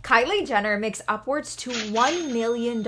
Kylie Jenner makes upwards to $1 million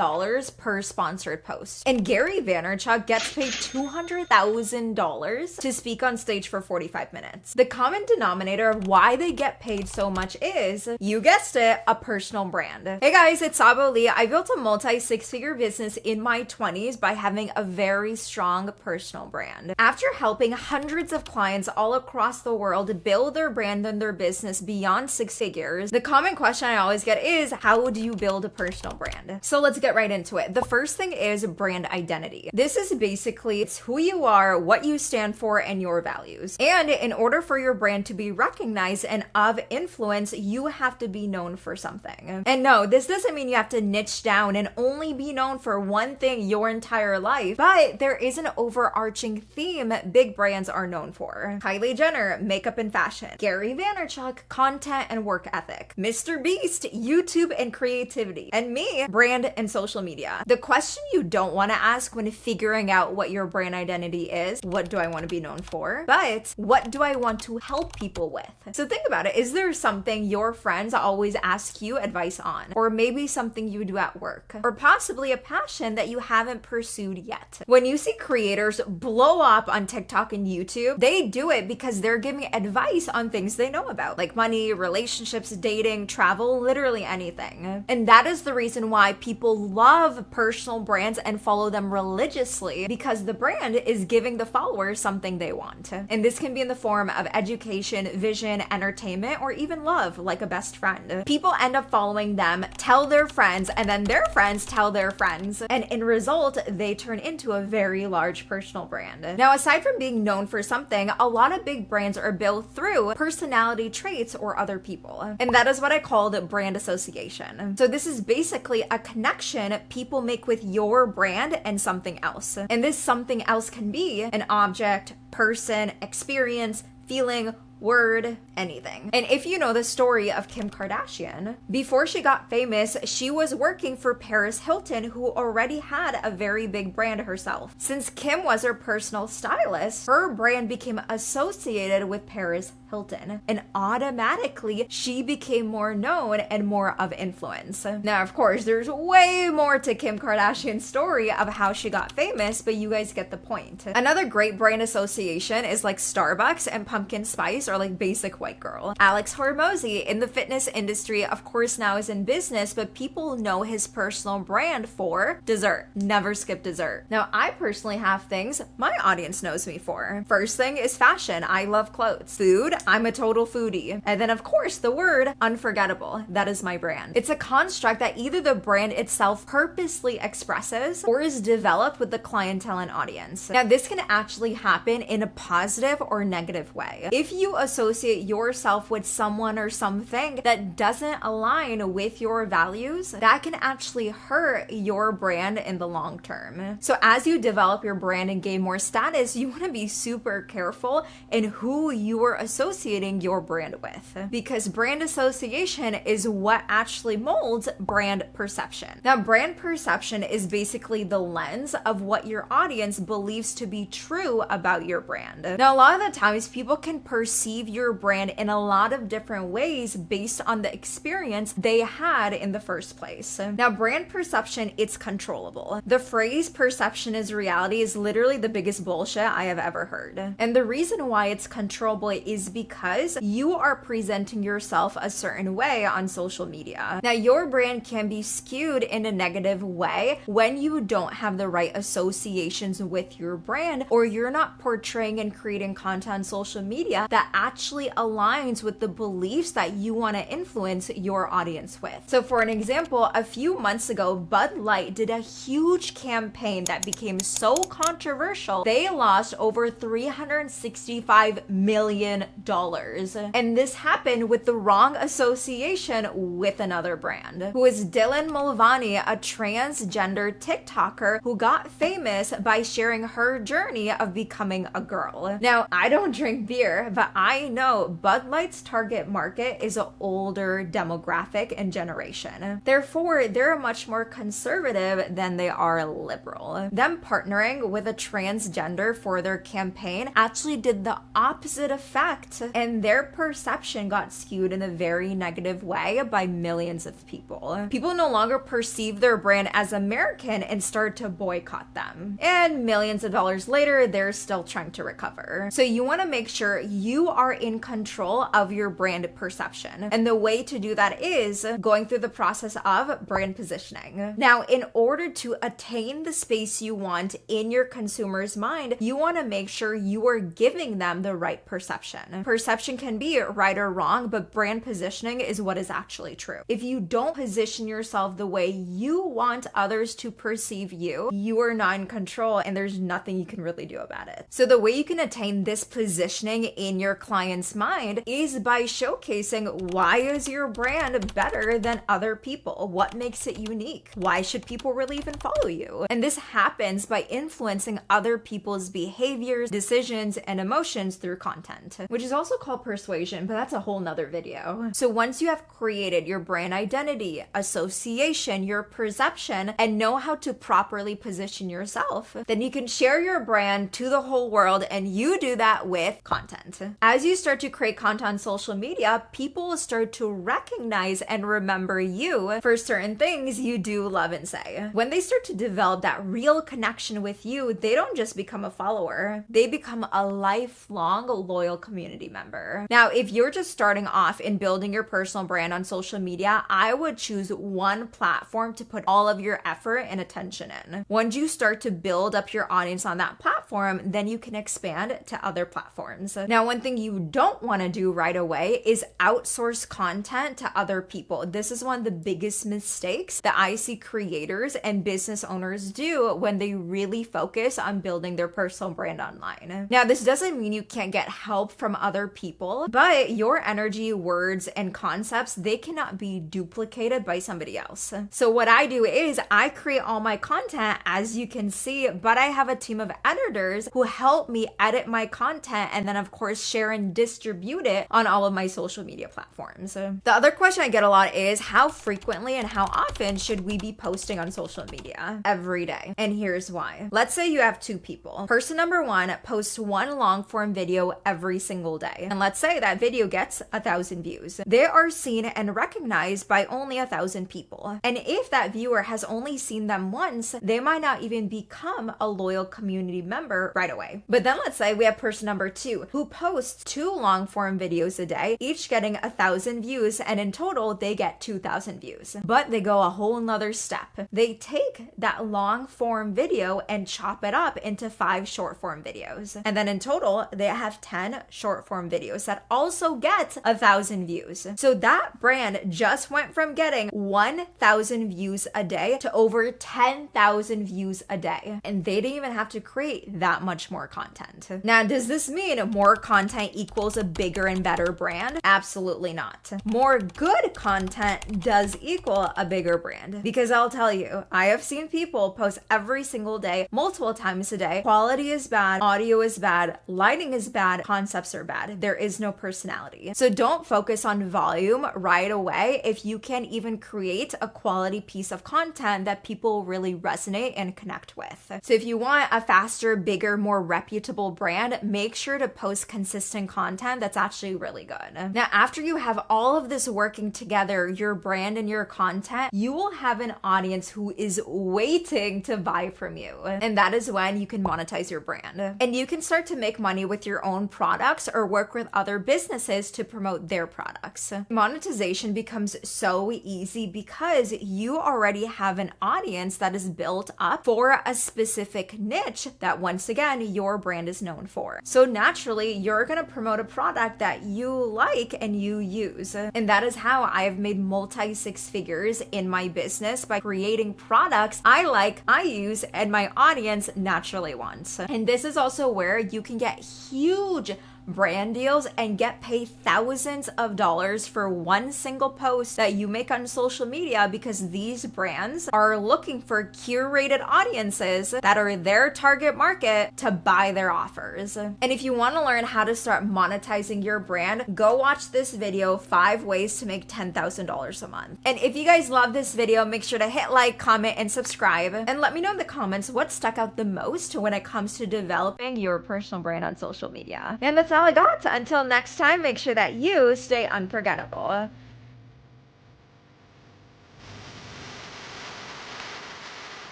per sponsored post. And Gary Vaynerchuk gets paid $200,000 to speak on stage for 45 minutes. The common denominator of why they get paid so much is, you guessed it, a personal brand. Hey guys, it's Sabah. I built a multi-six-figure business in my 20s by having a very strong personal brand. After helping hundreds of clients all across the world build their brand and their business beyond six figures, the common question I always get is, how do you build a personal brand? So let's get right into it. The first thing is brand identity. This is basically, it's who you are, what you stand for, and your values. And in order for your brand to be recognized and of influence, you have to be known for something. And no, this doesn't mean you have to niche down and only be known for one thing your entire life, but there is an overarching theme big brands are known for. Kylie Jenner, makeup and fashion. Gary Vaynerchuk, content and work ethic. Mr. Beast, YouTube and creativity. And me, brand and social media. The question you don't want to ask when figuring out what your brand identity is, what do I want to be known for? But what do I want to help people with? So think about it. Is there something your friends always ask you advice on? Or maybe something you do at work? Or possibly a passion that you haven't pursued yet? When you see creators blow up on TikTok and YouTube, they do it because they're giving advice on things they know about, like money, relationships, dating, travel, literally anything. And that is the reason why people love personal brands and follow them religiously, because the brand is giving the followers something they want. And this can be in the form of education, vision, entertainment, or even love, like a best friend. People end up following them, tell their friends, and then their friends tell their friends. And in result, they turn into a very large personal brand. Now, aside from being known for something, a lot of big brands are built through personality traits or other people. And that is what I called brand association. So this is basically a connection people make with your brand and something else. And this something else can be an object, person, experience, feeling, word, anything. And if you know the story of Kim Kardashian, before she got famous, she was working for Paris Hilton, who already had a very big brand herself. Since Kim was her personal stylist, her brand became associated with Paris Hilton, and automatically she became more known and more of influence. Now, of course, there's way more to Kim Kardashian's story of how she got famous, but you guys get the point. Another great brand association is like Starbucks and pumpkin spice, or like basic white girl. Alex Hormozi in the fitness industry, of course, now is in business, but people know his personal brand for dessert. Never skip dessert. Now, I personally have things my audience knows me for. First thing is fashion. I love clothes. Food, I'm a total foodie. And then, of course, the word unforgettable. That is my brand. It's a construct that either the brand itself purposely expresses or is developed with the clientele and audience. Now, this can actually happen in a positive or negative way. If you associate yourself with someone or something that doesn't align with your values, that can actually hurt your brand in the long term. So as you develop your brand and gain more status, you want to be super careful in who you are associating your brand with, because brand association is what actually molds brand perception. Now, brand perception is basically the lens of what your audience believes to be true about your brand. Now, a lot of the times people can perceive your brand in a lot of different ways based on the experience they had in the first place. Now, brand perception, it's controllable. The phrase perception is reality is literally the biggest bullshit I have ever heard. And the reason why it's controllable is because you are presenting yourself a certain way on social media. Now, your brand can be skewed in a negative way when you don't have the right associations with your brand, or you're not portraying and creating content on social media that actually aligns with the beliefs that you want to influence your audience with. So for an example, a few months ago, Bud Light did a huge campaign that became so controversial, they lost over $365 million. And this happened with the wrong association with another brand, who is Dylan Mulvaney, a transgender TikToker who got famous by sharing her journey of becoming a girl. Now, I don't drink beer, but I know Bud Light's target market is an older demographic and generation. Therefore, they're much more conservative than they are liberal. Them partnering with a transgender for their campaign actually did the opposite effect out, and their perception got skewed in a very negative way by millions of people. People no longer perceive their brand as American and start to boycott them. And millions of dollars later, they're still trying to recover. So you want to make sure you are in control of your brand perception. And the way to do that is going through the process of brand positioning. Now, in order to attain the space you want in your consumer's mind, you want to make sure you are giving them the right perception. Perception can be right or wrong, but brand positioning is what is actually true. If you don't position yourself the way you want others to perceive you, you are not in control and there's nothing you can really do about it. So the way you can attain this positioning in your client's mind is by showcasing why is your brand better than other people? What makes it unique? Why should people really even follow you? And this happens by influencing other people's behaviors, decisions, and emotions through content, which is also called persuasion, but that's a whole nother video. So once you have created your brand identity, association, your perception, and know how to properly position yourself, then you can share your brand to the whole world, and you do that with content. As you start to create content on social media, people will start to recognize and remember you for certain things you do love and say. When they start to develop that real connection with you, they don't just become a follower, they become a lifelong loyal community member. Now, if you're just starting off in building your personal brand on social media, I would choose one platform to put all of your effort and attention in. Once you start to build up your audience on that platform, then you can expand to other platforms. Now, one thing you don't want to do right away is outsource content to other people. This is one of the biggest mistakes that I see creators and business owners do when they really focus on building their personal brand online. Now, this doesn't mean you can't get help from other people, but your energy, words, and concepts, they cannot be duplicated by somebody else. So what I do is I create all my content, as you can see, but I have a team of editors who help me edit my content and then of course share and distribute it on all of my social media platforms. The other question I get a lot is how frequently and how often should we be posting on social media? Every day. And here's why. Let's say you have two people. Person number one posts one long form video every single day. And let's say that video gets 1,000 views. They are seen and recognized by only 1,000 people. And if that viewer has only seen them once, they might not even become a loyal community member right away. But then let's say we have person number two who posts two long form videos a day, each getting 1,000 views, and in total they get 2,000 views. But they go a whole nother step. They take that long form video and chop it up into 5 short form videos. And then in total, they have 10 short form videos that also get 1,000 views. So that brand just went from getting 1,000 views a day to over 10,000 views a day. And they didn't even have to create that much more content. Now, does this mean more content equals a bigger and better brand? Absolutely not. More good content does equal a bigger brand. Because I'll tell you, I have seen people post every single day, multiple times a day. Quality is bad, audio is bad, lighting is bad, concepts are bad. There is no personality. So don't focus on volume right away if you can't even create a quality piece of content that people really resonate and connect with. So if you want a faster, bigger, more reputable brand, make sure to post consistent content that's actually really good. Now, after you have all of this working together, your brand and your content, you will have an audience who is waiting to buy from you. And that is when you can monetize your brand. And you can start to make money with your own products or work with other businesses to promote their products. Monetization becomes so easy because you already have an audience that is built up for a specific niche that, once again, your brand is known for. So naturally, you're going to promote a product that you like and you use. And that is how I have made multi-six figures in my business, by creating products I like, I use, and my audience naturally wants. And this is also where you can get huge brand deals and get paid thousands of dollars for one single post that you make on social media, because these brands are looking for curated audiences that are their target market to buy their offers. And if you want to learn how to start monetizing your brand, go watch this video, 5 ways to make $10,000 a month. And if you guys love this video, make sure to hit like, comment, and subscribe. And let me know in the comments what stuck out the most when it comes to developing your personal brand on social media. And that's all all I got. Until next time, make sure that you stay unforgettable.